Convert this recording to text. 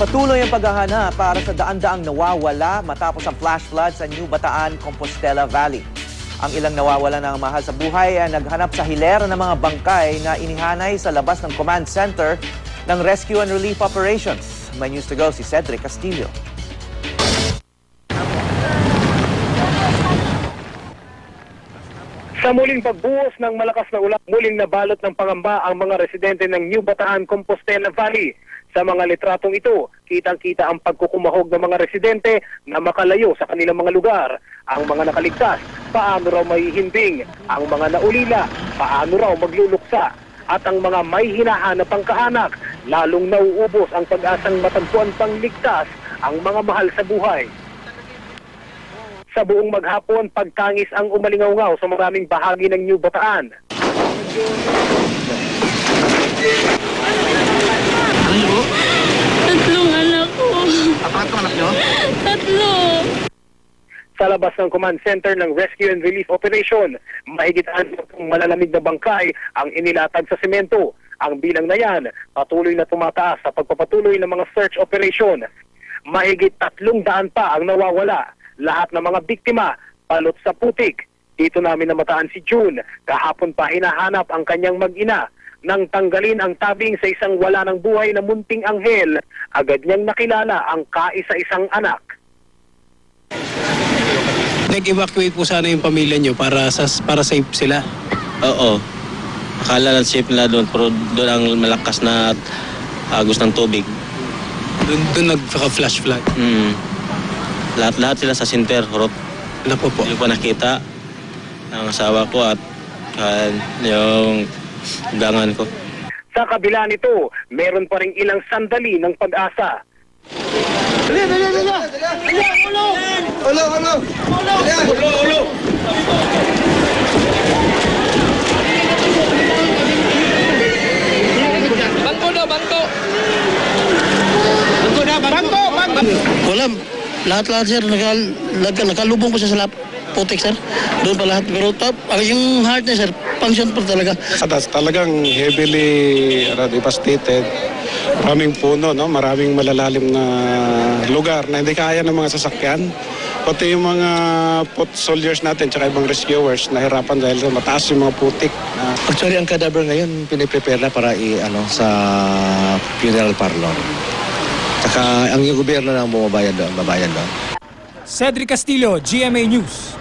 Patuloy ang paghahanap para sa daan-daang nawawala matapos ang flash flood sa New Bataan, Compostela Valley. Ang ilang nawawala ng mahal sa buhay ay naghanap sa hilera ng mga bangkay na inihanay sa labas ng command center ng Rescue and Relief Operations. May news to go si Cedric Castillo. Sa muling pagbuhos ng malakas na ulan, muling nabalot ng pangamba ang mga residente ng New Bataan, Compostela Valley. Sa mga litratong ito, kitang-kita ang pagkukumahog ng mga residente na makalayo sa kanilang mga lugar. Ang mga nakaligtas, paano raw maihimbing? Ang mga naulila, paano raw magluluksa? At ang mga may hinahanap ang kaanak, lalong nauubos ang pag-asang matagpuan pang ligtas ang mga mahal sa buhay. Sa buong maghapon, pagtangis ang umalingaw-ngaw sa maraming bahagi ng New Bataan. Tatlong anak ko. Apat anak nyo? Tatlo. Sa labas ng command center ng Rescue and Relief Operation, mahigit 60 malalamig na bangkay ang inilatag sa semento. Ang bilang na yan, patuloy na tumataas sa pagpapatuloy ng mga search operation. Mahigit 300 pa ang nawawala. Lahat ng mga biktima, palot sa putik. Dito namin namataan si June. Kahapon pa hinahanap ang kanyang mag-ina. Nang tanggalin ang tabing sa isang wala ng buhay na munting anghel, agad niyang nakilala ang kaisa-isang anak. Nag-evacuate po sana yung pamilya nyo para safe sila? Oo. Akala lang safe na doon, pero doon ang malakas na agos ng tubig. Doon nagka-flash flood? Lahat sila sa center, Horot. Ano po? Hindi ko nakita ang asawa ko at yung gangan ko. Sa kabila nito, meron pa rin ilang sandali ng pag-asa. Wala. Lahat sir, nakalubong ko siya sa putik sir. Doon pa lahat. Pero yung heart niya sir, function pa talaga. Talagang heavily devastated. Maraming puno, no? Maraming malalalim na lugar na hindi kaya ng mga sasakyan. Pati yung mga foot soldiers natin tsaka ibang rescuers nahirapan dahil mataas yung mga putik. Actually, ang cadaver ngayon piniprepare na para sa funeral parlor. Saka ang gobyerno na ang babayan doon. Cedric Castillo, GMA News.